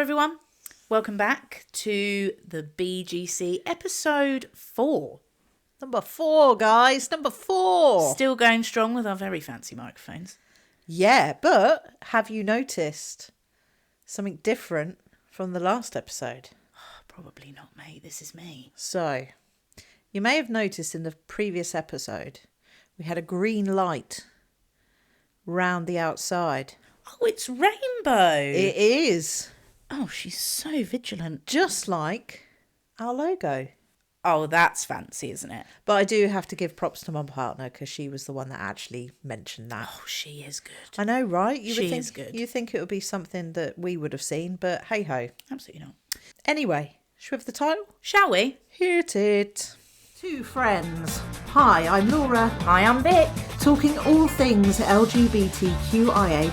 everyone. Welcome back to the BGC episode 4. Number 4, guys. Number 4. Still going strong with our very fancy microphones. Yeah, but have you noticed something different from the last episode? Probably not, mate. This is me. So, you may have noticed in the previous episode, we had a green light round the outside. Oh, it's rainbow. It is. Oh, she's so vigilant. Just like our logo. Oh, that's fancy, isn't it? But I do have to give props to my partner because she was the one that actually mentioned that. Oh, she is good. I know, right? She is good. You think it would be something that we would have seen, but hey-ho. Absolutely not. Anyway, should we have the title? Shall we? Hit it. Two friends. Hi, I'm Laura. Hi, I'm Vick. Talking all things LGBTQIA+,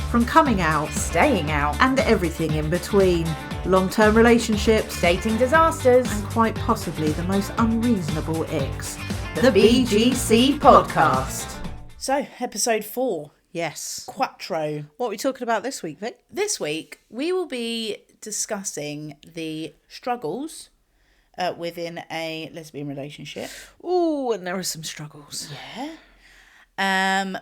from coming out, Staying out. and everything in between. Long-term relationships, Dating disasters. and quite possibly the most unreasonable icks. The BGC Podcast. So, episode 4. Yes. Quattro. What are we talking about this week, Vic? This week, we will be discussing the struggles within a lesbian relationship. Ooh, and there are some struggles. Yeah.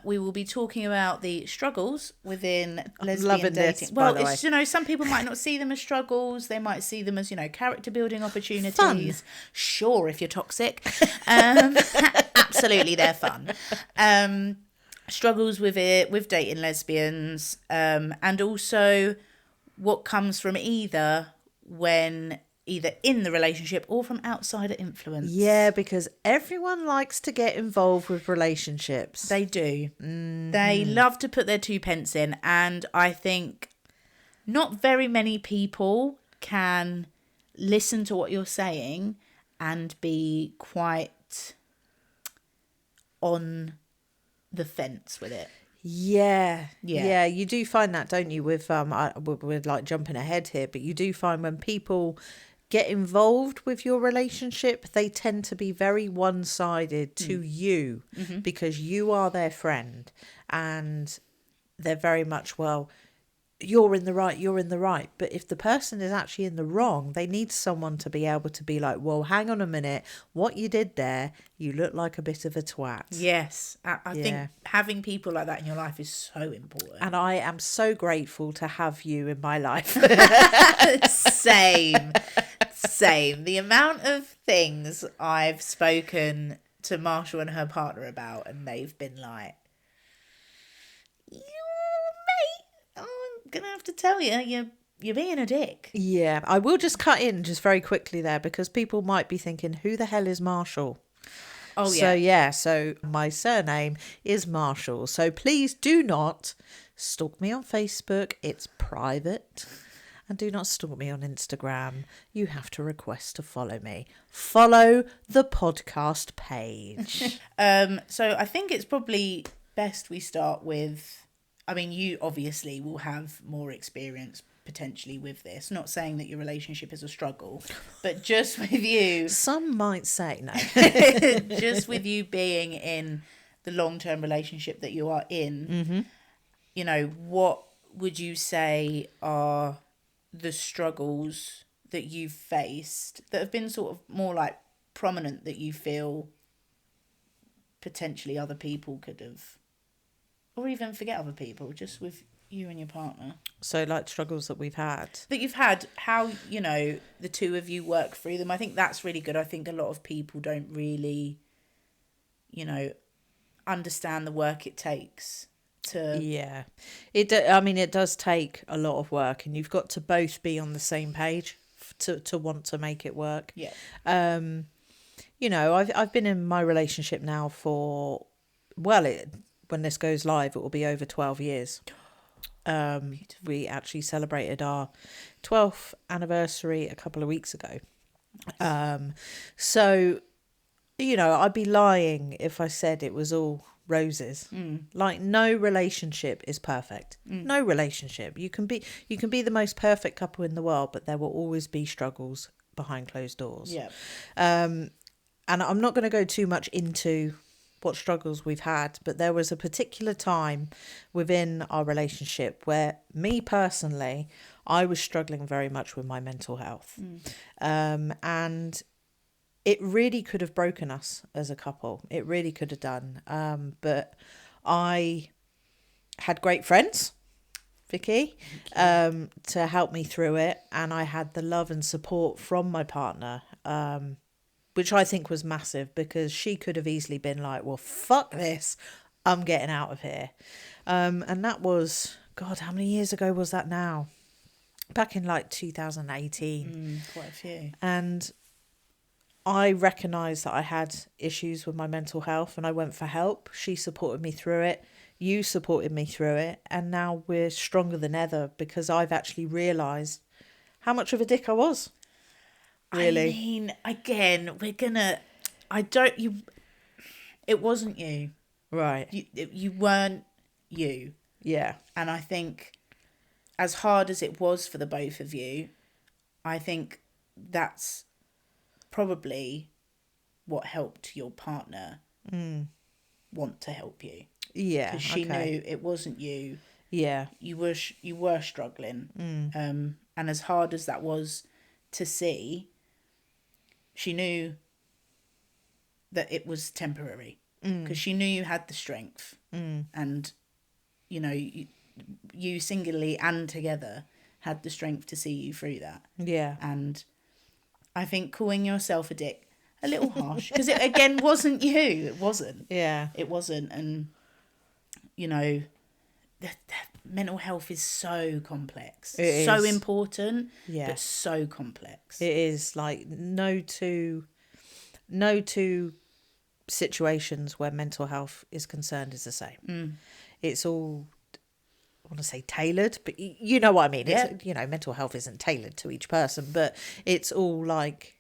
We will be talking about the struggles within lesbian loving dating. this, Well, by the it's, some people might not see them as struggles. They might see them as, character building opportunities. Fun. Sure, if you're toxic. Absolutely, they're fun. Struggles with it, with dating lesbians, and also what comes from either in the relationship or from outsider influence. Yeah, because everyone likes to get involved with relationships. They do. They love to put their 2 pence in, and I think not very many people can listen to what you're saying and be quite on the fence with it. Yeah. Yeah. Yeah, you do find that, don't you, with we're like jumping ahead here, but you do find when people get involved with your relationship, they tend to be very one-sided to you because you are their friend, and they're very much, well, you're in the right. But if the person is actually in the wrong, they need someone to be able to be like, well, hang on a minute, what you did there, you look like a bit of a twat. Yes. I think having people like that in your life is so important. And I am so grateful to have you in my life. Same. The amount of things I've spoken to Marshall and her partner about, and they've been like, mate, I'm gonna have to tell you, you're being a dick. Yeah, I will just cut in just very quickly there because people might be thinking, who the hell is Marshall? Oh, yeah. So my surname is Marshall. So please do not stalk me on Facebook. It's private. And do not stalk me on Instagram. You have to request to follow me. Follow the podcast page. So I think it's probably best we start with, you obviously will have more experience potentially with this. Not saying that your relationship is a struggle, but just with you. Some might say no. Just with you being in the long-term relationship that you are in, what would you say are the struggles that you've faced that have been sort of more like prominent that you feel potentially other people could have, or even forget other people, just with you and your partner? So like struggles that we've had. That you've had, how, the two of you work through them. I think that's really good. I think a lot of people don't really, understand the work it takes to... Yeah. It does take a lot of work, and you've got to both be on the same page to want to make it work. Yeah. I've been in my relationship now for, when this goes live, it will be over 12 years. We actually celebrated our 12th anniversary a couple of weeks ago. So, I'd be lying if I said it was all roses. Like, no relationship is perfect. No relationship. You can be the most perfect couple in the world, but there will always be struggles behind closed doors. Yeah. And I'm not going to go too much into what struggles we've had, but there was a particular time within our relationship where me personally, I was struggling very much with my mental health. And it really could have broken us as a couple. It really could have done. But I had great friends, Vicky, to help me through it. And I had the love and support from my partner, which I think was massive, because she could have easily been like, well, fuck this, I'm getting out of here. And that was, God, how many years ago was that now? Back in like 2018. Quite a few. And I recognised that I had issues with my mental health, and I went for help. She supported me through it. You supported me through it. And now we're stronger than ever, because I've actually realised how much of a dick I was. Really. I mean, again, it wasn't you. Right. You weren't you. Yeah. And I think as hard as it was for the both of you, I think that's probably what helped your partner want to help you. Yeah. Because she knew it wasn't you. Yeah. You were struggling. And as hard as that was to see, she knew that it was temporary. Because she knew you had the strength. And, you know, you singularly and together had the strength to see you through that. Yeah. And I think calling yourself a dick, a little harsh, because it, again, wasn't you. It wasn't. Yeah. It wasn't. And, you know, the mental health is so complex. It so is. important, Yeah. but so complex. It is. Like, no two situations where mental health is concerned is the same. It's all, I want to say tailored, but you know what I mean. Yeah. It's, you know, mental health isn't tailored to each person, but it's all like,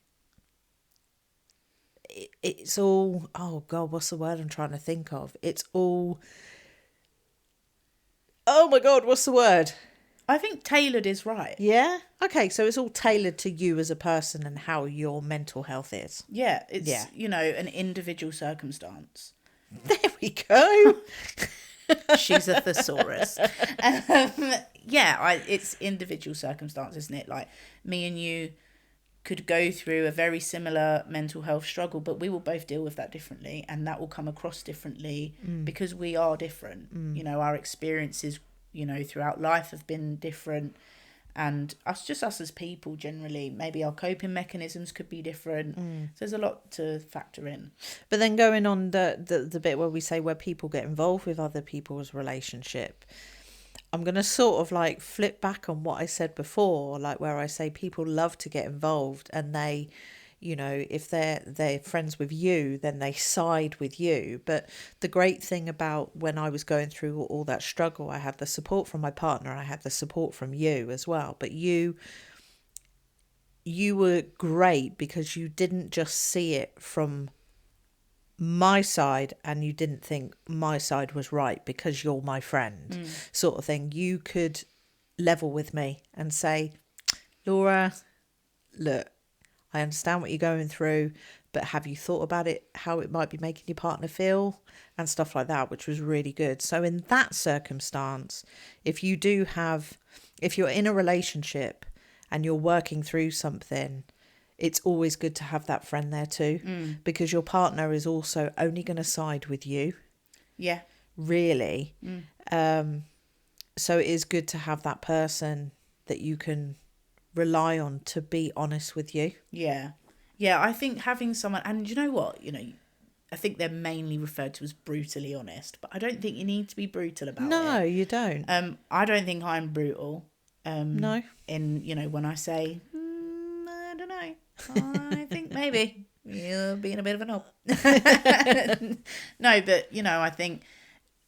it's all, oh God, what's the word I'm trying to think of? It's all, oh my God, what's the word? I think tailored is right. Yeah. Okay. So it's all tailored to you as a person and how your mental health is. Yeah. It's, you know, an individual circumstance. There we go. She's a thesaurus. It's individual circumstance, isn't it? Like, me and you could go through a very similar mental health struggle, but we will both deal with that differently, and that will come across differently because we are different. You know, our experiences, you know, throughout life have been different, and us as people generally, maybe our coping mechanisms could be different. So there's a lot to factor in. But then going on the bit where we say where people get involved with other people's relationship, I'm going to sort of like flip back on what I said before, like where I say people love to get involved, and they, you know, if they're friends with you, then they side with you. But the great thing about when I was going through all that struggle, I had the support from my partner, and I had the support from you as well. But you were great, because you didn't just see it from my side and you didn't think my side was right because you're my friend, sort of thing. You could level with me and say, Laura, look, I understand what you're going through, but have you thought about it, how it might be making your partner feel and stuff like that, which was really good. So in that circumstance, if you're in a relationship and you're working through something, it's always good to have that friend there too, because your partner is also only going to side with you. Yeah. Really. So it is good to have that person that you can rely on to be honest with you. Yeah. Yeah, I think having someone, and you know what, you know, I think they're mainly referred to as brutally honest, but I don't think you need to be brutal about it. No, you don't. I don't think I'm brutal. No. In, you know, when I say, I don't know, I think maybe you're being a bit of a knob. No, but, you know, I think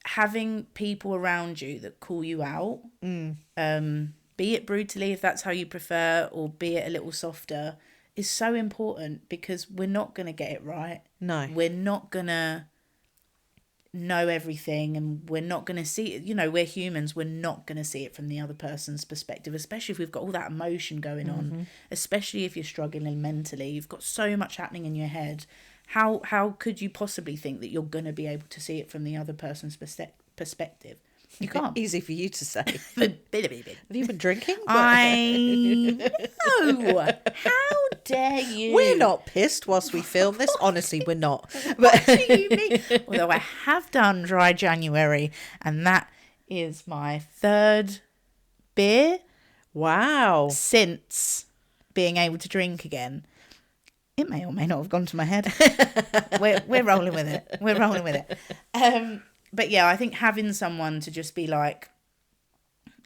having people around you that call you out, be it brutally, if that's how you prefer, or be it a little softer, is so important, because we're not going to get it right. No. We're not going to know everything, and we're not going to see it. You know, we're humans. We're not going to see it from the other person's perspective, especially if we've got all that emotion going on, especially if you're struggling mentally. You've got so much happening in your head. How could you possibly think that you're going to be able to see it from the other person's perspective? You can't. Easy for you to say. Have you been drinking? No. How dare you? We're not pissed whilst we film this. Honestly, we're not. What do you mean? Although I have done dry January, and that is my 3rd beer. Wow. Since being able to drink again. It may or may not have gone to my head. We're rolling with it. We're rolling with it. But yeah, I think having someone to just be like,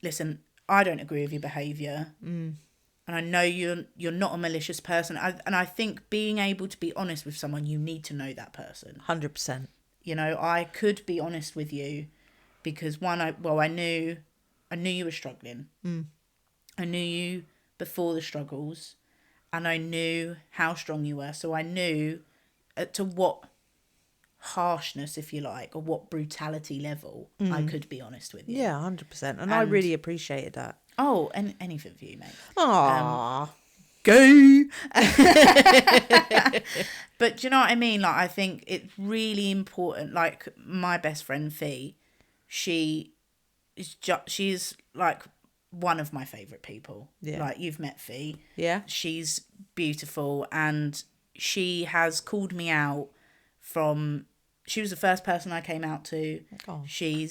listen, I don't agree with your behaviour. And I know you're not a malicious person. And I think being able to be honest with someone, you need to know that person. 100%. You know, I could be honest with you because I knew you were struggling. I knew you before the struggles. And I knew how strong you were. So I knew to what harshness, if you like, or what brutality level I could be honest with you. Yeah, 100%. And I really appreciated that. Oh, and anything for you, mate. Aww. Go! But do you know what I mean? Like, I think it's really important. Like, my best friend, Fee, she's like one of my favourite people. Yeah. Like, you've met Fee. Yeah. She's beautiful, and she has called me out she was the first person I came out to. Oh. She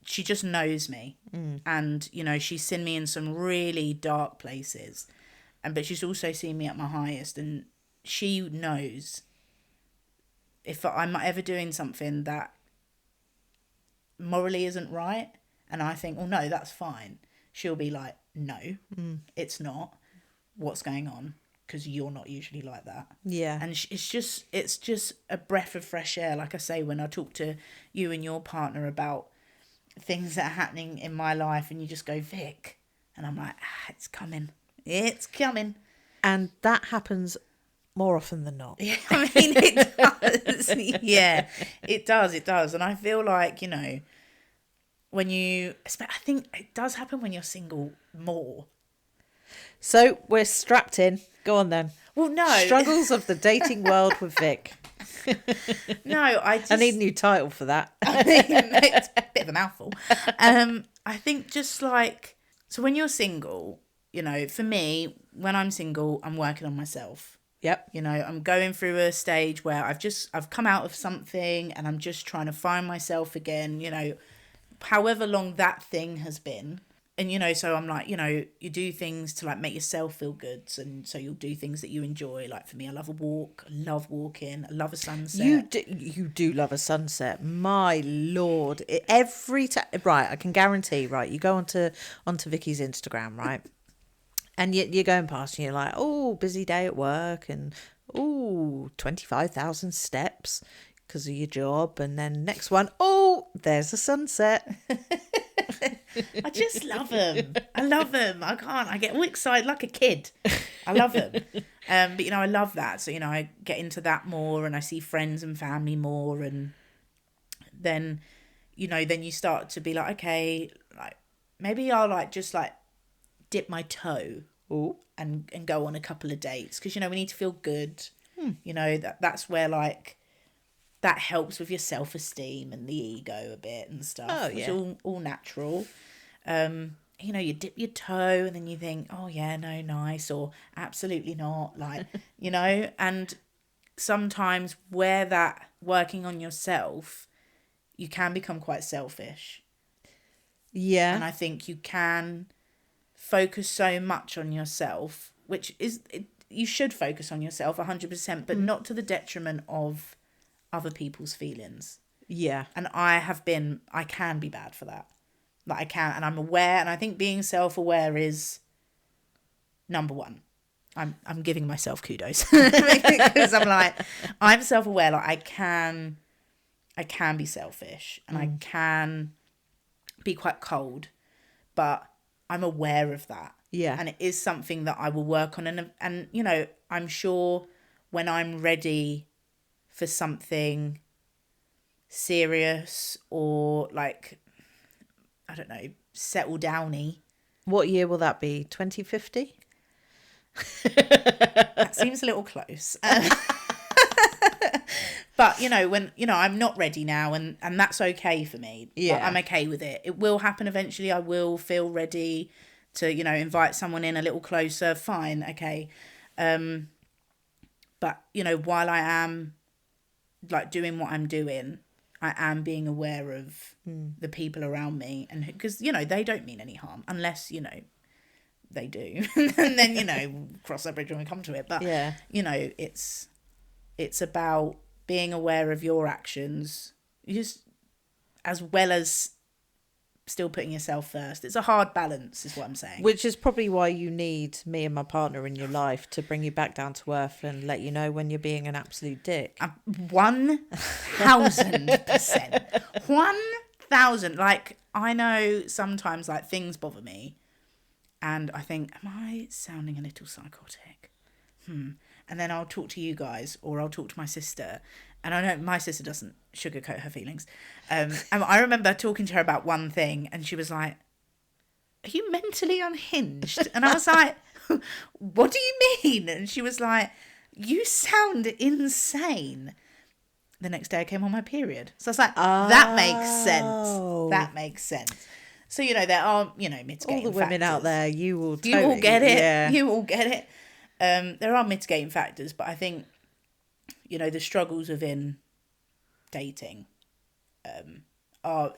just knows me. And, you know, she's seen me in some really dark places, but she's also seen me at my highest, and she knows if I'm ever doing something that morally isn't right, and I think, well, no, that's fine, she'll be like, no, it's not. What's going on? Because you're not usually like that. Yeah. And it's just a breath of fresh air. Like I say, when I talk to you and your partner about things that are happening in my life, and you just go, Vic, and I'm like, it's coming. And that happens more often than not. Yeah, I mean, it does. Yeah, it does. And I feel like, you know, I think it does happen when you're single more. So we're strapped in. Go on then. Well, no. Struggles of the dating world with Vic. No, I need a new title for that. It's a bit of a mouthful. I think just like, so when you're single, you know, for me, when I'm single, I'm working on myself. Yep. You know, I'm going through a stage where I've come out of something and I'm just trying to find myself again, you know, however long that thing has been. And, you know, so I'm like, you know, you do things to like make yourself feel good. And so you'll do things that you enjoy. Like for me, I love a walk. I love walking. I love a sunset. You do love a sunset. My Lord. Every time. Right. I can guarantee, right. You go onto Vicky's Instagram, right. And you're going past and you're like, oh, busy day at work. And, oh, 25,000 steps because of your job. And then next one, oh, there's a sunset. I just love them. I love them. I get all excited like a kid. I love them. But, you know, I love that. So, you know, I get into that more and I see friends and family more. And then, you know, then you start to be like, okay, like maybe I'll like just like dip my toe. Ooh. And go on a couple of dates. Because, you know, we need to feel good. You know, that's where like that helps with your self-esteem and the ego a bit and stuff. Oh, yeah. It's all natural. You know, you dip your toe and then you think, oh, yeah, no, nice, or absolutely not. Like, you know, and sometimes where that working on yourself, you can become quite selfish. Yeah. And I think you can focus so much on yourself, which is, you should focus on yourself 100%, but not to the detriment of other people's feelings. Yeah. And I can be bad for that. Like I can, and I'm aware, and I think being self-aware is number one. I'm giving myself kudos because I'm like, I'm self-aware. Like I can be selfish and I can be quite cold, but I'm aware of that. Yeah. And it is something that I will work on. And you know, I'm sure when I'm ready for something serious or like, I don't know, settle downy. What year will that be? 2050? That seems a little close. But, when, I'm not ready now and that's okay for me. Yeah. Like, I'm okay with it. It will happen eventually. I will feel ready to, invite someone in a little closer. Fine. Okay. But, while I am like doing what I'm doing, I am being aware of the people around me, and because, they don't mean any harm unless, they do. And then, cross that bridge when we come to it. But, yeah, it's about being aware of your actions, just as well as still putting yourself first. It's a hard balance, is what I'm saying. which is probably why you need me and my partner in your life to bring you back down to earth and let you know when you're being an absolute dick. 1000%. 1000. Like, I know sometimes like things bother me and I think, am I sounding a little psychotic? And then I'll talk to you guys, or I'll talk to my sister. And I know my sister doesn't sugarcoat her feelings. And I remember talking to her about one thing, and she was like, "Are you mentally unhinged?" And I was like, "What do you mean?" And she was like, "You sound insane." The next day I came on my period. So I was like, that makes sense. That makes sense. So, there are, mitigating factors. All the women out there, you all get it. Yeah. You all get it. There are mitigating factors, but I think, the struggles within dating are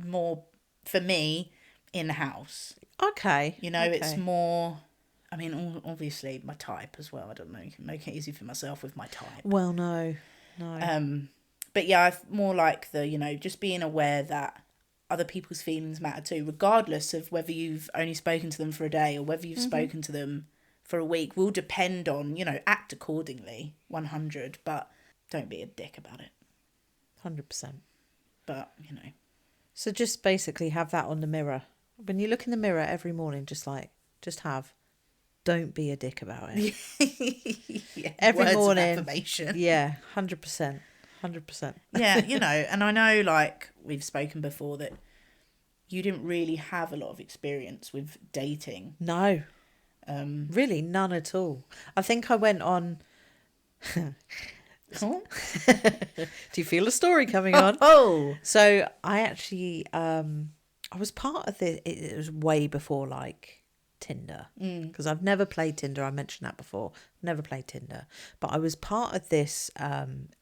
more, for me, in-house. Okay. It's more, I mean, obviously my type as well. I don't know, you can make it easy for myself with my type. Well, no. But yeah, I've more like the, just being aware that other people's feelings matter too, regardless of whether you've only spoken to them for a day or whether you've spoken to them for a week, will depend on, act accordingly, 100, but don't be a dick about it. 100%. But, So just basically have that on the mirror. When you look in the mirror every morning, just have, don't be a dick about it. Yeah, every words morning. Of affirmation. Yeah, 100%. 100%. Yeah, and I know, like, we've spoken before that you didn't really have a lot of experience with dating. No. Really, none at all. I think I went on... Oh. Do you feel a story coming on? Oh. So I actually... I was part of the... It was way before, like, Tinder. Because I've never played Tinder. I mentioned that before. Never played Tinder. But I was part of this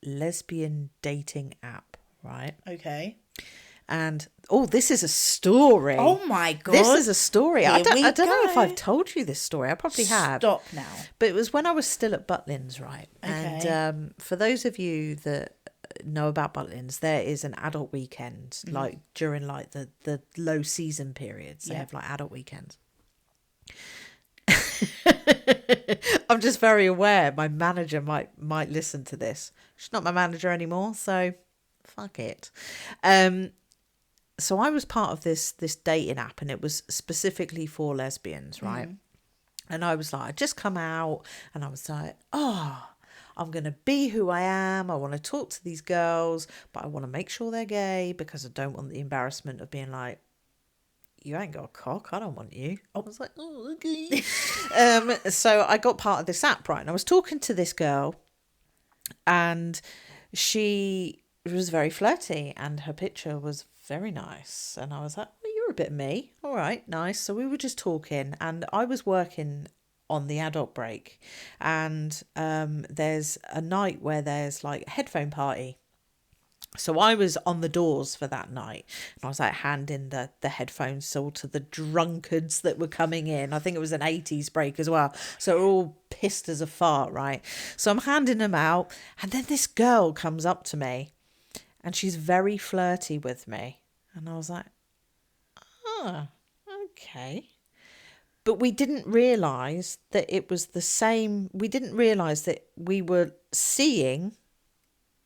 lesbian dating app, right? Okay. And this is a story. Oh my god, this is a story. I don't know if go. I've told you this story. I probably have. Stop now. But it was when I was still at Butlins, right? Okay. And for those of you that know about Butlins, there is an adult weekend, like during like the low season periods. They have like adult weekends. I'm just very aware my manager might listen to this. She's not my manager anymore, so fuck it. So I was part of this dating app, and it was specifically for lesbians, right? And I was like, I just come out, and I was like, I'm going to be who I am. I want to talk to these girls, but I want to make sure they're gay because I don't want the embarrassment of being like, you ain't got a cock, I don't want you. I was like, oh, okay. So I got part of this app, right? And I was talking to this girl, and she was very flirty, and her picture was very nice. And I was like, well, you're a bit me. All right, nice. So we were just talking, and I was working on the adult break, and there's a night where there's like a headphone party. So I was on the doors for that night, and I was like handing the headphones all to the drunkards that were coming in. I think it was an 80s break as well. So we're all pissed as a fart, right? So I'm handing them out, and then this girl comes up to me, and she's very flirty with me. And I was like, okay. But we didn't realise that it was the same. We didn't realise that we were seeing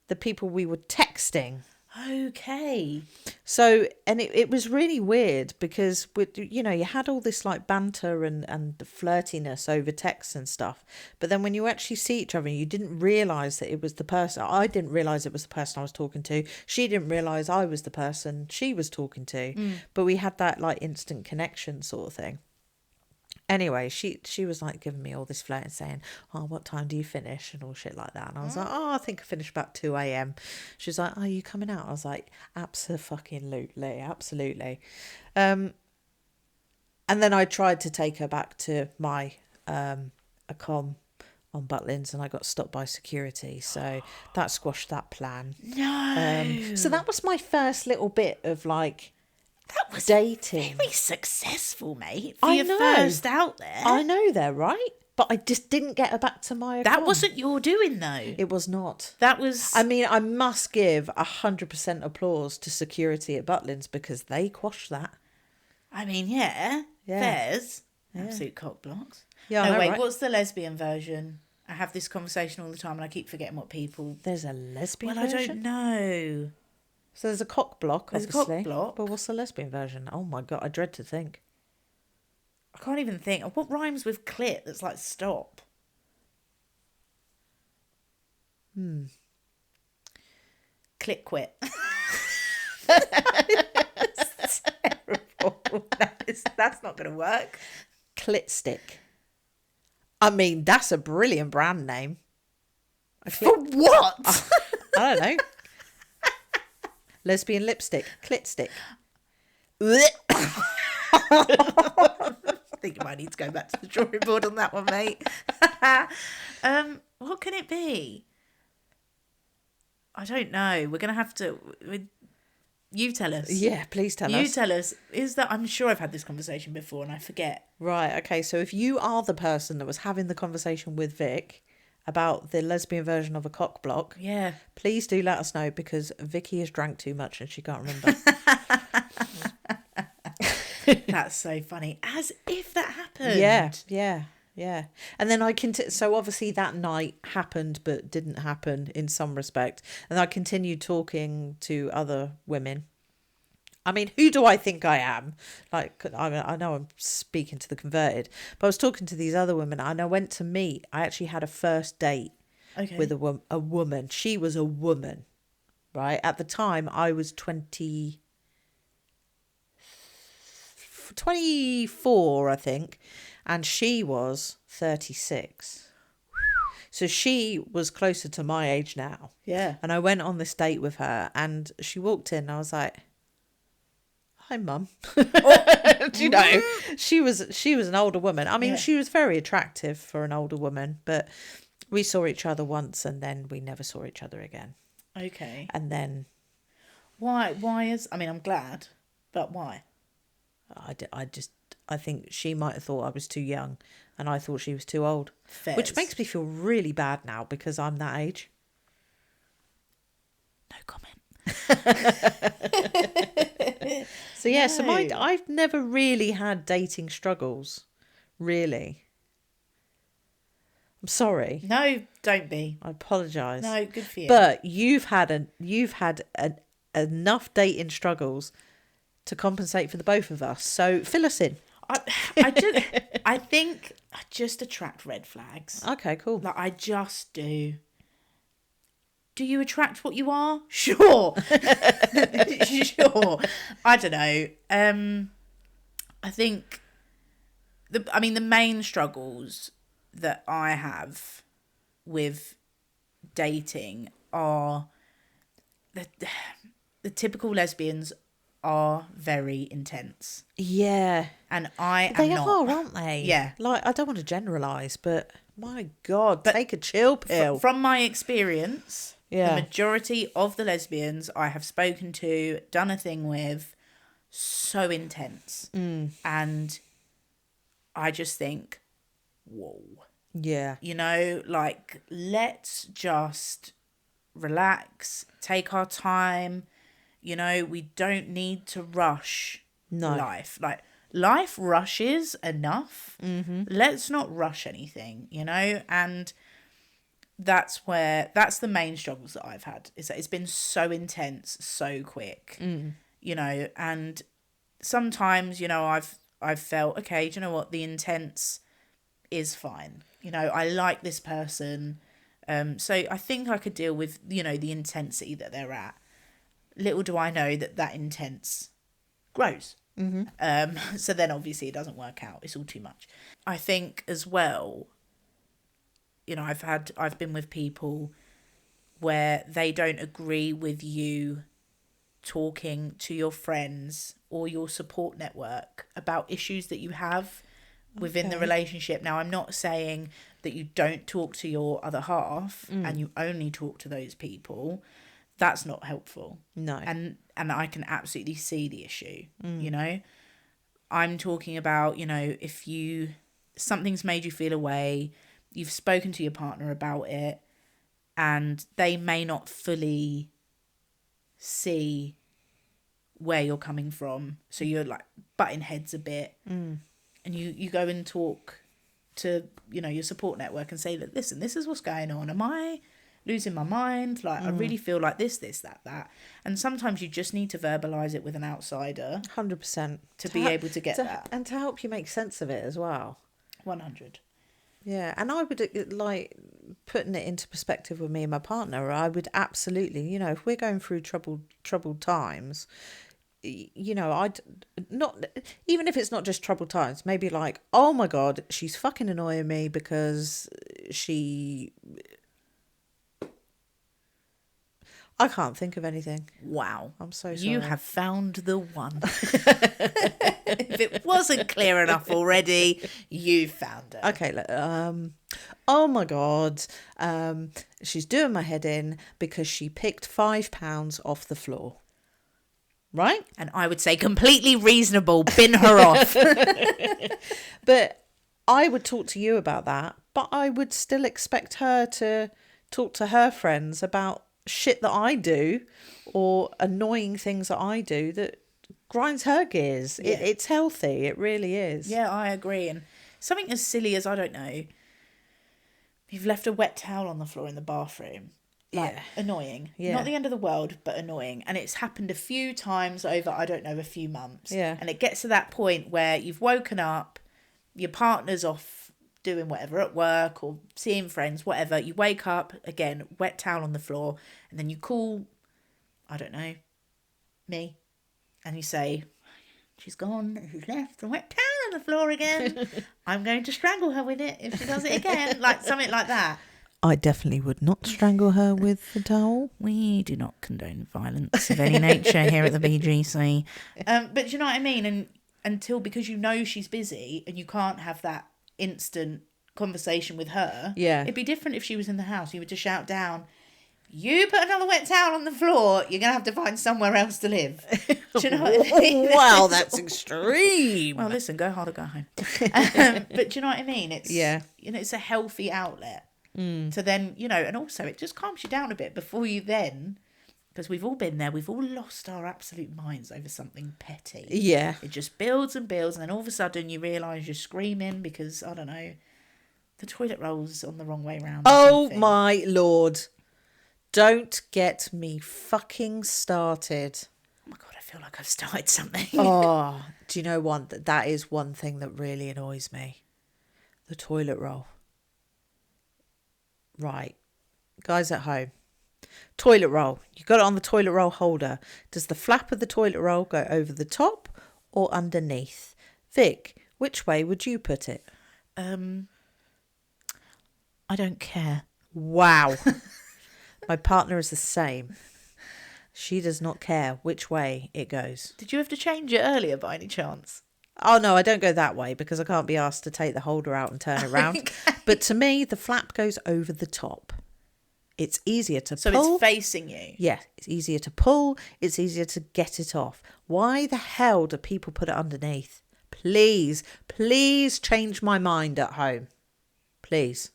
the people we were texting. Okay. So, and it was really weird because, you had all this like banter and the flirtiness over text and stuff. But then when you actually see each other, you didn't realise that it was the person. I didn't realise it was the person I was talking to. She didn't realise I was the person she was talking to. But we had that like instant connection sort of thing. Anyway, she was like giving me all this flirt and saying, oh, what time do you finish and all shit like that. And I was like, oh, I think I finish about 2 a.m. She was like, are you coming out? I was like, absolutely. And then I tried to take her back to my accom on Butlins, and I got stopped by security, so that squashed that plan. No. So that was my first little bit of like That was dating. very successful, mate. For I your know. first out there. I know they're right, but I just didn't get her back to my accom. That wasn't your doing, though. It was not. That was... I mean, I must give 100% applause to security at Butlins because they quashed that. I mean, yeah. Fairs. Absolute cock blocks. Yeah, I no, know, wait, right? what's the lesbian version? I have this conversation all the time and I keep forgetting what people... There's a lesbian Well, version? I don't know. So there's a cock block, There's a obviously. cock block. But what's the lesbian version? Oh my God, I dread to think. I can't even think. What rhymes with clit that's like stop? Clit quit. That's terrible. That's not going to work. Clit stick. I mean, that's a brilliant brand name. For what? I don't know. Lesbian lipstick. Clit stick. I think you might need to go back to the drawing board on that one, mate. What can it be? I don't know. We're going to have to... You tell us. Yeah, please tell us. You tell us. Is that... I'm sure I've had this conversation before and I forget. Right, okay. So if you are the person that was having the conversation with Vic about the lesbian version of a cock block, Yeah. please do let us know because Vicky has drank too much and she can't remember. That's so funny. As if that happened. Yeah. And then so obviously that night happened but didn't happen in some respect. And I continued talking to other women. I mean, who do I think I am? Like, I know I'm speaking to the converted, but I was talking to these other women and I went to meet. I actually had a first date with a woman. She was a woman, right? At the time, I was 24, I think, and she was 36. So she was closer to my age now. Yeah. And I went on this date with her and she walked in and I was like, hi, Mum. You know, she was an older woman. I mean, she was very attractive for an older woman, but we saw each other once and then we never saw each other again. Okay. And then... Why is... I mean, I'm glad, but why? I think she might have thought I was too young and I thought she was too old. Fairs. Which makes me feel really bad now because I'm that age. No comment. So yeah, so I've never really had dating struggles, really. I'm sorry. No, don't be. I apologise. No, good for you. But you've had enough dating struggles to compensate for the both of us. So fill us in. I think I just attract red flags. Okay, cool. Like I just do. Do you attract what you are? Sure. Sure. I don't know. I think the main struggles that I have with dating are the typical lesbians are very intense. Yeah. And I They am not. are, aren't they? Yeah. Like, I don't want to generalise, but my God, take a chill pill. From my experience, Yeah. the majority of the lesbians I have spoken to, done a thing with, so intense. And I just think, whoa. Yeah. You know, like, let's just relax, take our time. You know, we don't need to rush life. Like, life rushes enough. Let's not rush anything, you know? And that's the main struggles that I've had, is that it's been so intense, so quick, you know? And sometimes, you know, I've felt, okay, do you know what? The intense is fine. You know, I like this person. So I think I could deal with, you know, the intensity that they're at. Little do I know that intense grows. So then obviously it doesn't work out. It's all too much. I think as well, you know, I've been with people where they don't agree with you talking to your friends or your support network about issues that you have within the relationship. Now, I'm not saying that you don't talk to your other half and you only talk to those people. That's not helpful. No. And I can absolutely see the issue, you know. I'm talking about, you know, if something's made you feel away, you've spoken to your partner about it, and they may not fully see where you're coming from. So you're like butting heads a bit. And you go and talk to, you know, your support network and say that, listen, this is what's going on. Am I losing my mind? Like, I really feel like this, that. And sometimes you just need to verbalize it with an outsider. 100%. To be able to get that. And to help you make sense of it as well. 100. Yeah, and I would, like, putting it into perspective with me and my partner, I would absolutely, you know, if we're going through troubled times, you know, I'd not, even if it's not just troubled times, maybe like, oh my God, she's fucking annoying me because I can't think of anything. Wow. I'm so sorry. You have found the one. If it wasn't clear enough already, you found it. Okay, oh my God, she's doing my head in because she picked £5 off the floor. Right? And I would say completely reasonable, bin her off. But I would talk to you about that, but I would still expect her to talk to her friends about shit that I do or annoying things that I do that grinds her gears. Yeah. It's healthy. It really is. Yeah, I agree. And something as silly as, I don't know, you've left a wet towel on the floor in the bathroom. Like, annoying. Yeah. Not the end of the world, but annoying. And it's happened a few times over, I don't know, a few months. Yeah. And it gets to that point where you've woken up, your partner's off doing whatever at work or seeing friends, whatever. You wake up, again, wet towel on the floor, and then you call, I don't know, me, and you say, she's gone, she's left the wet towel on the floor again. I'm going to strangle her with it if she does it again. Like, something like that. I definitely would not strangle her with the towel. We do not condone violence of any nature here at the BGC. But do you know what I mean? And because you know she's busy and you can't have that instant conversation with her. Yeah. It'd be different if she was in the house. You were to shout down, you put another wet towel on the floor, you're going to have to find somewhere else to live. Do you know what I mean? Wow, that's extreme. Well, listen, go hard or go home. But do you know what I mean? It's, you know, it's a healthy outlet. To then, you know, and also it just calms you down a bit before you then, because we've all been there, we've all lost our absolute minds over something petty. Yeah. It just builds and builds, and then all of a sudden you realise you're screaming because, I don't know, the toilet roll's on the wrong way round. Oh my Lord. Don't get me fucking started. Oh my God, I feel like I've started something. Oh, do you know what? That is one thing that really annoys me. The toilet roll. Right. Guys at home. Toilet roll. You got it on the toilet roll holder. Does the flap of the toilet roll go over the top or underneath? Vic, which way would you put it? I don't care. Wow. My partner is the same. She does not care which way it goes. Did you have to change it earlier by any chance? Oh, no, I don't go that way because I can't be asked to take the holder out and turn it around. Okay. But to me, the flap goes over the top. It's easier to pull. So it's facing you? Yeah, it's easier to pull. It's easier to get it off. Why the hell do people put it underneath? Please change my mind at home. Please.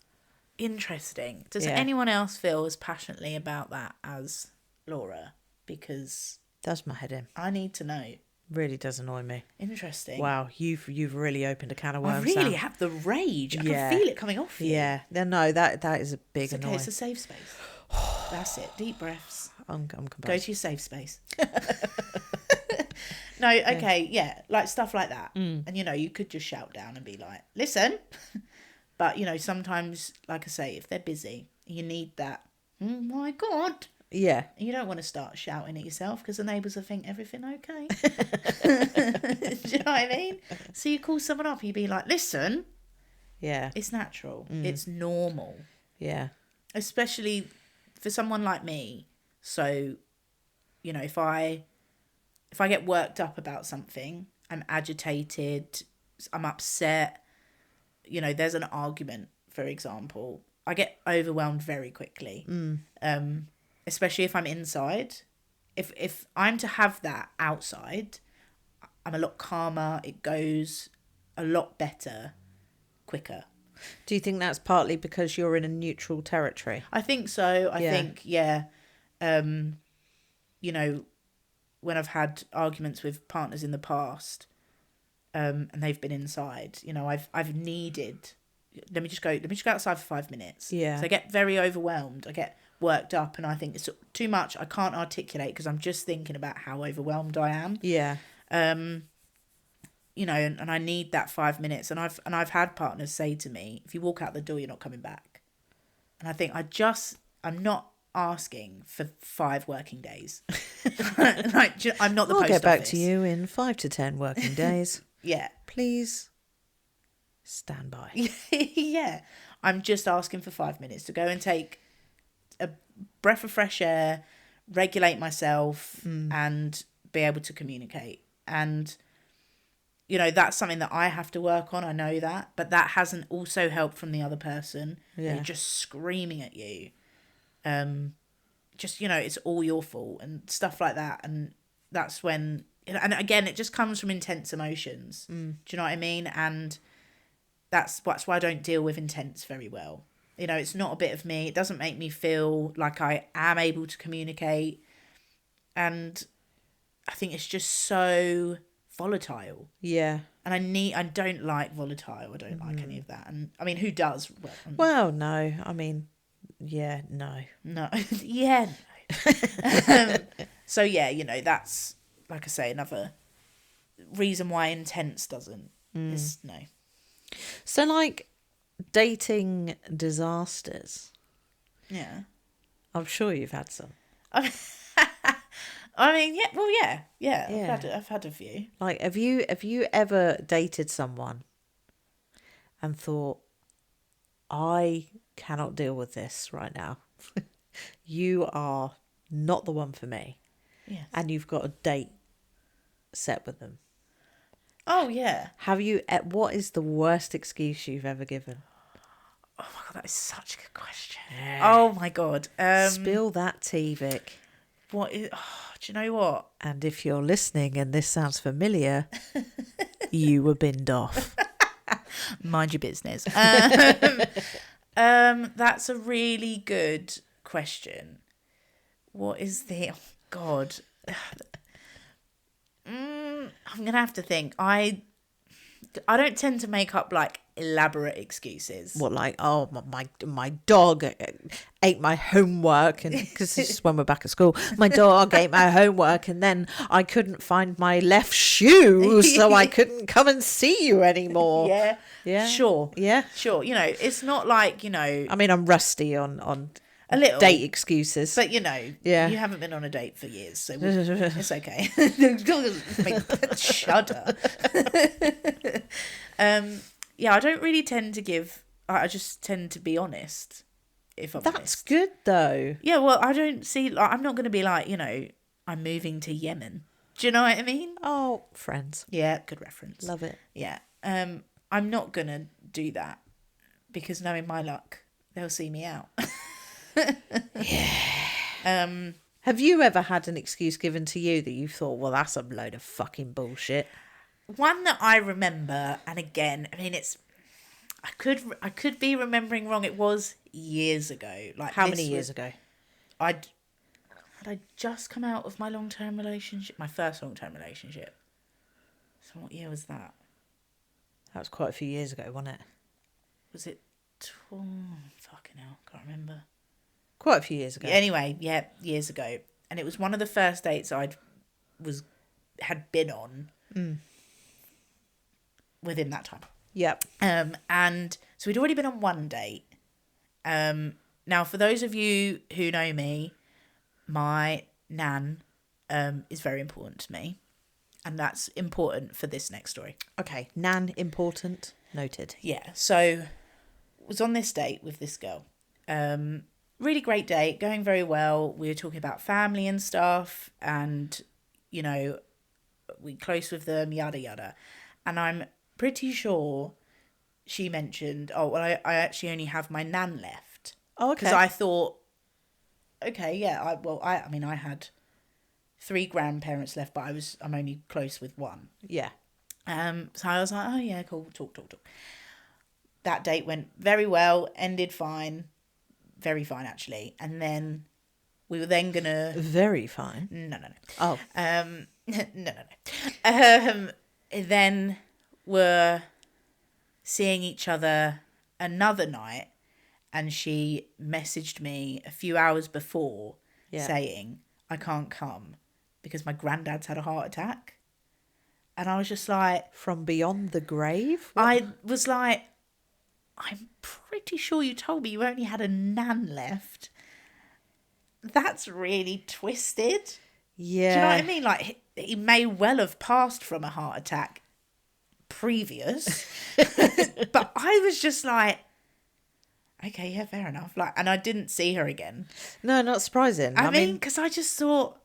Interesting. Does anyone else feel as passionately about that as Laura? Because does my head in. I need to know. Really does annoy me. Interesting. Wow, you've really opened a can of worms. I really have the rage. I can feel it coming off you. Yeah. No, that is a big annoyance. Okay, it's a safe space. That's it. Deep breaths. I'm composed. Go to your safe space. No, okay, yeah, like stuff like that. And, you know, you could just shout down and be like, listen. But, you know, sometimes, like I say, if they're busy, you need that, oh my God, Yeah. You don't want to start shouting at yourself because the neighbours will think everything okay. Do you know what I mean? So you call someone up, you be like, listen, Yeah. it's natural. It's normal. Yeah. Especially for someone like me. So, you know, if I get worked up about something, I'm agitated, I'm upset, you know, there's an argument, for example, I get overwhelmed very quickly. Especially if I'm inside. If I'm to have that outside, I'm a lot calmer. It goes a lot better, quicker. Do you think that's partly because you're in a neutral territory? I think so. I think, yeah. You know, when I've had arguments with partners in the past, and they've been inside, you know, I've needed, let me just go outside for 5 minutes. Yeah. So I get very overwhelmed. I get worked up and I think it's too much. I can't articulate because I'm just thinking about how overwhelmed I am. Yeah. You know, and I need that 5 minutes. And I've had partners say to me, if you walk out the door, you're not coming back. And I think I'm not asking for 5 working days. Like, I'm not the I'll post get back office. to you in 5 to 10 working days. Yeah. Please stand by. Yeah. I'm just asking for 5 minutes to go and take a breath of fresh air, regulate myself, and be able to communicate. And, you know, that's something that I have to work on. I know that. But that hasn't also helped from the other person. Yeah. They're just screaming at you. Just, you know, it's all your fault and stuff like that. And that's when, and again, it just comes from intense emotions. Do you know what I mean? And that's why I don't deal with intense very well. You know, it's not a bit of me. It doesn't make me feel like I am able to communicate. And I think it's just so volatile. Yeah. And I don't like volatile. I don't like any of that. And I mean, who does? Well, no. I mean, yeah, no. No. Yeah, no. So yeah, you know, that's, like I say, another reason why intense doesn't. Is no. So, like, dating disasters. Yeah. I'm sure you've had some. I mean, yeah. Well, yeah. Yeah. I've had a few. Like, have you ever dated someone and thought, I cannot deal with this right now. You are not the one for me. Yes. And you've got a date set with them. Oh yeah. Have you? What is the worst excuse you've ever given? Oh my god, that is such a good question. Oh my god. Spill that tea, Vic. What is? Oh, do you know what? And if you're listening and this sounds familiar, you were binned off. Mind your business. That's a really good question. What is the? Oh God. I'm gonna have to think. I don't tend to make up like elaborate excuses. What, like, oh, my dog ate my homework, and because this is when we're back at school, my dog ate my homework, and then I couldn't find my left shoe, so I couldn't come and see you anymore. Yeah. Sure. Yeah. Sure. You know, it's not like, you know, I mean, I'm rusty on a little date excuses, but you know, Yeah. you haven't been on a date for years, so it's okay. Shudder. Yeah, I don't really tend to give. I just tend to be honest. If I'm That's honest. good though. Yeah, well, I don't see. Like, I'm not going to be like, you know, I'm moving to Yemen. Do you know what I mean? Oh, Friends. Yeah, good reference. Love it. Yeah. I'm not gonna do that because knowing my luck, they'll see me out. Yeah. Have you ever had an excuse given to you that you thought, well, that's a load of fucking bullshit? One that I remember, and again, I mean, I could be remembering wrong. It was years ago. Like, How many years ago? Had I just come out of my long-term relationship, my first long-term relationship. So what year was that? That was quite a few years ago, wasn't it? Was it? Fucking hell, can't remember. Quite a few years ago. Anyway, yeah, years ago, and it was one of the first dates had been on. Within that time. Yep. And so we'd already been on one date. Now, for those of you who know me, my nan is very important to me. And that's important for this next story. Okay, nan, important, noted. Yeah, so was on this date with this girl. Really great date, going very well. We were talking about family and stuff, and, you know, we close with them, yada, yada. And I'm pretty sure she mentioned, oh, well, I actually only have my nan left. Oh, okay. Because I thought, okay, yeah, I mean, I had 3 grandparents left, but I'm only close with one. Yeah. So I was like, oh yeah, cool, talk. That date went very well, ended fine, very fine actually. And then we were then gonna Very fine. no. Oh. No. Then we're seeing each other another night, and she messaged me a few hours before saying, I can't come because my granddad's had a heart attack. And I was just like... From beyond the grave? What? I was like, I'm pretty sure you told me you only had a nan left. That's really twisted. Yeah. Do you know what I mean? Like, he may well have passed from a heart attack previous. But I was just like, okay, yeah, fair enough. Like, and I didn't see her again. No, not surprising. I mean, because I just thought,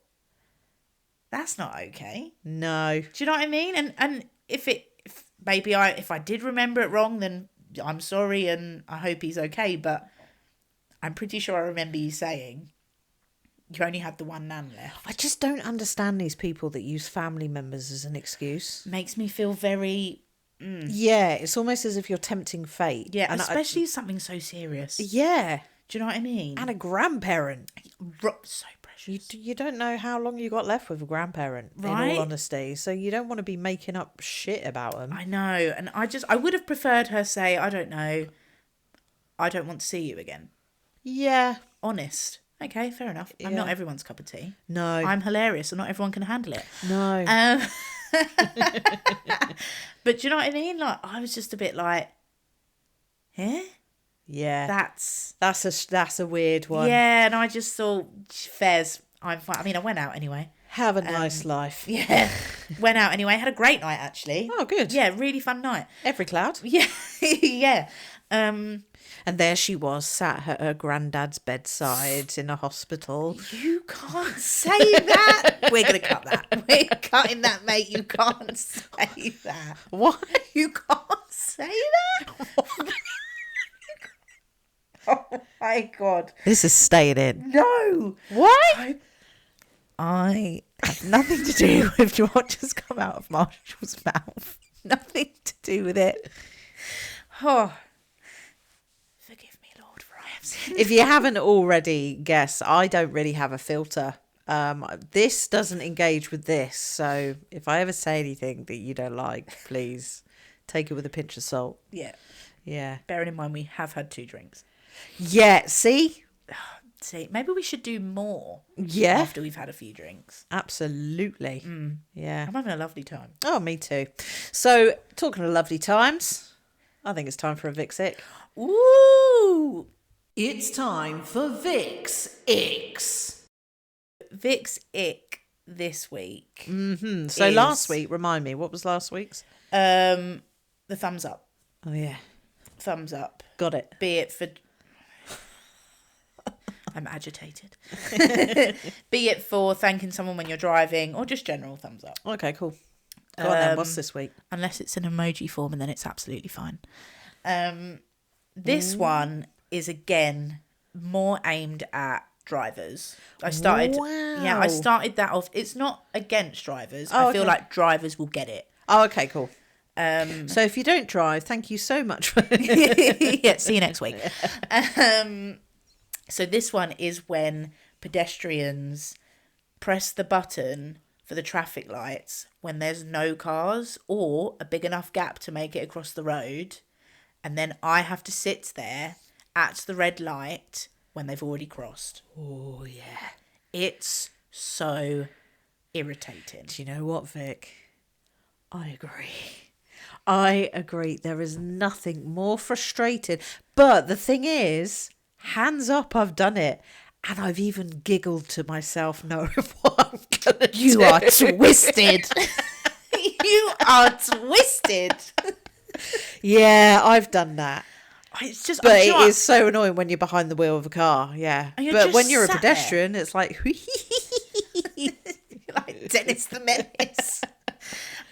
that's not okay. No. Do you know what I mean? And if I did remember it wrong, then I'm sorry and I hope he's okay. But I'm pretty sure I remember you saying you only had the one nan left. I just don't understand these people that use family members as an excuse. Makes me feel very... Yeah, it's almost as if you're tempting fate. Yeah, and especially something so serious. Yeah. Do you know what I mean? And a grandparent. So precious. You don't know how long you got left with a grandparent, right? in all honesty. So you don't want to be making up shit about them. I know. And I would have preferred her say, I don't know, I don't want to see you again. Yeah. Honest. Okay, fair enough. Yeah. I'm not everyone's cup of tea. No. I'm hilarious and not everyone can handle it. No. But do you know what I mean? Like, I was just a bit like, eh? Yeah. That's a weird one. Yeah, and I just thought, fairs, I'm fine. I mean, I went out anyway. Have a nice life. Yeah. Went out anyway. Had a great night, actually. Oh, good. Yeah, really fun night. Every cloud. Yeah. Yeah. And there she was, sat at her granddad's bedside in a hospital. You can't say that. We're going to cut that. We're cutting that, mate. You can't say that. What? You can't say that? Oh, my God. This is staying in. No. Why? I have nothing to do with what just come out of Marshall's mouth. Nothing to do with it. Oh. Forgive me, Lord, for I have sinned. If you haven't already guessed, I don't really have a filter. This doesn't engage with this. So if I ever say anything that you don't like, please take it with a pinch of salt. Yeah. Yeah. Bearing in mind we have had 2 drinks. Yeah. See, maybe we should do more. Yeah. After we've had a few drinks. Absolutely. Yeah. I'm having a lovely time. Oh, me too. So, talking of lovely times, I think it's time for a Vick's Ick. Ooh! It's time for Vick's Icks. Vick's Ick this week. So last week, remind me, what was last week's? The thumbs up. Oh, yeah. Thumbs up. Got it. Be it for... I'm agitated. Be it for thanking someone when you're driving or just general thumbs up. Okay, cool. Go on then, what's this week? Unless it's an emoji form and then it's absolutely fine. This one is again more aimed at drivers. I started that off. It's not against drivers. I feel like drivers will get it. Oh, okay, cool. So if you don't drive, thank you so much for yeah, see you next week. So this one is when pedestrians press the button for the traffic lights when there's no cars or a big enough gap to make it across the road, and then I have to sit there at the red light when they've already crossed. Oh, yeah. It's so irritating. Do you know what, Vic? I agree. There is nothing more frustrating. But the thing is, hands up, I've done it. And I've even giggled to myself knowing what I'm going to do. You are twisted. You are twisted. Yeah, I've done that. It's just, But it is so annoying when you're behind the wheel of a car, yeah. And you're But just when you're a sat pedestrian, it's like... like Dennis the Menace.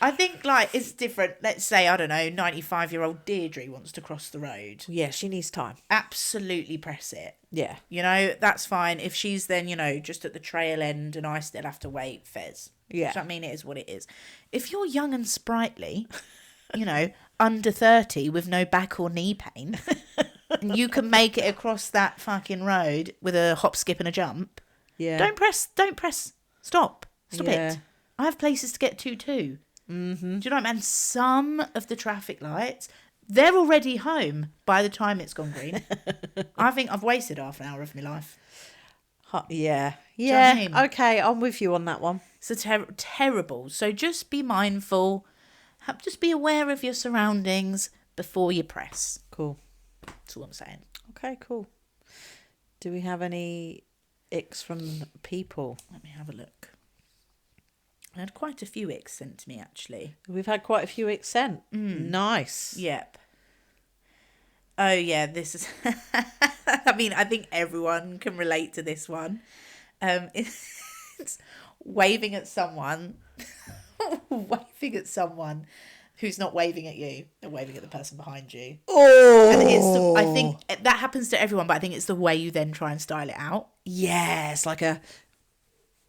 I think, like, it's different. Let's say, I don't know, 95-year-old Deirdre wants to cross the road. Yeah, she needs time. Absolutely press it. Yeah. You know, that's fine. If she's then, you know, just at the trail end and I still have to wait, fez. Yeah. So, I mean, it is what it is. If you're young and sprightly, you know, under 30 with no back or knee pain, and you can make it across that fucking road with a hop, skip and a jump, Yeah. don't press. Stop Yeah. it. I have places to get to too. Mm-hmm. Do you know what I mean? And some of the traffic lights, they're already home by the time it's gone green. I think I've wasted half an hour of my life. Yeah. you know what I Yeah. mean? Okay, I'm with you on that one. So terrible. So just be mindful. Just be aware of your surroundings before you press. Cool. That's all I'm saying. Okay, cool. Do we have any icks from people? Let me have a look. I had quite a few icks sent to me, actually. We've had quite a few icks sent. Nice. Yep. Oh, yeah, this is... I mean, I think everyone can relate to this one. It's waving at someone. Waving at someone who's not waving at you. They're waving at the person behind you. Oh! And I think that happens to everyone, but I think it's the way you then try and style it out. Yeah, it's like a...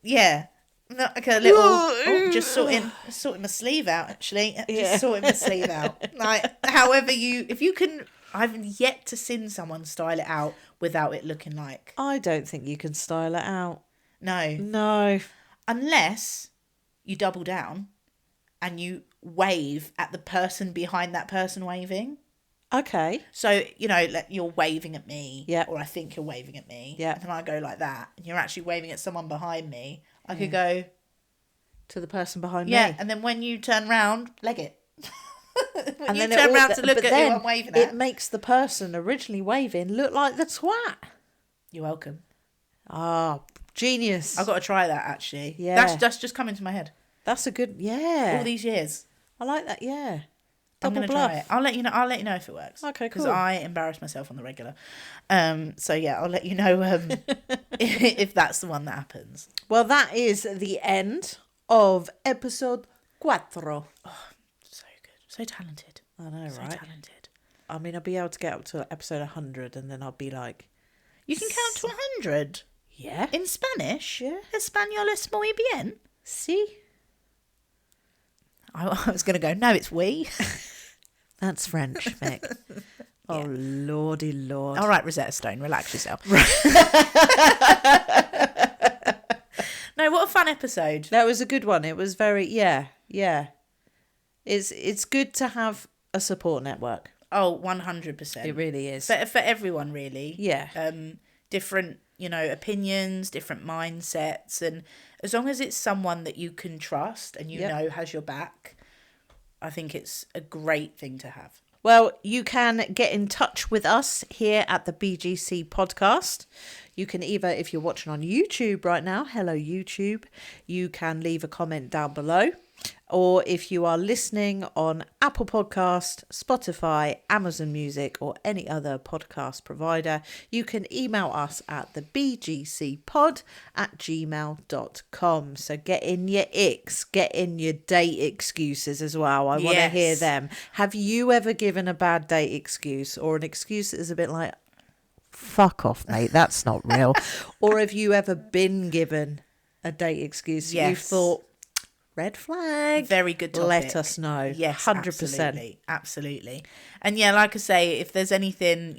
Yeah. Not like a little, just sorting my sleeve out, actually. Just sorting my sleeve out. Like, however if you can, I've yet to seen someone style it out without it looking like. I don't think you can style it out. No. No. Unless you double down and you wave at the person behind that person waving. Okay. So, you know, like you're waving at me. Yep. Or I think you're waving at me. Yep. And I go like that. And you're actually waving at someone behind me. I could go... To the person behind Yeah, me. and then when you turn round, leg it. And you then turn round to look but at then who I'm waving it at. makes the person originally waving look like the twat. You're welcome. Ah, genius. I've got to try that, actually. Yeah. That's just come into my head. That's a good, yeah. All these years. I like that, yeah. I'm Double going to bluff. try it. I'll let you know if it works. Okay, Because cool. I embarrass myself on the regular. So, yeah, I'll let you know if that's the one that happens. Well, that is the end of episode 4. So good. So talented. I know, So right? talented. I mean, I'll be able to get up to episode 100 and then I'll be like... You can count to 100. Yeah. In Spanish? Yeah. Español es muy bien. See? I was going to go, no, it's we. That's French, Vic. Oh, lordy lord. All right, Rosetta Stone, relax yourself. No, what a fun episode. That was a good one. It was very, yeah. It's good to have a support network. Oh, 100%. It really is. For everyone, really. Yeah. Different, opinions, different mindsets. And as long as it's someone that you can trust and you know has your back, I think it's a great thing to have. Well, you can get in touch with us here at the BGC Podcast. You can either, if you're watching on YouTube right now, hello YouTube, you can leave a comment down below. Or if you are listening on Apple Podcast, Spotify, Amazon Music, or any other podcast provider, you can email us at thebgcpod@gmail.com. So get in your icks, get in your date excuses as well. I want to hear them. Have you ever given a bad date excuse or an excuse that is a bit like, fuck off, mate, that's not real? Or have you ever been given a date excuse? Yes. You've thought, red flag. Very good topic. Let us know. Yes, 100%. Absolutely. And yeah, like I say, if there's anything,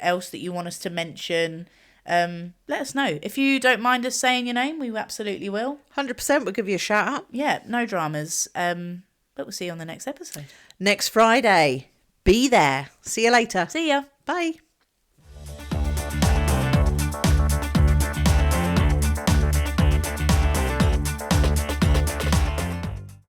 else that you want us to mention, let us know. If you don't mind us saying your name, we absolutely will. 100%. We'll give you a shout out. Yeah, no dramas. But we'll see you on the next episode. Next Friday. Be there. See you later. See ya. Bye.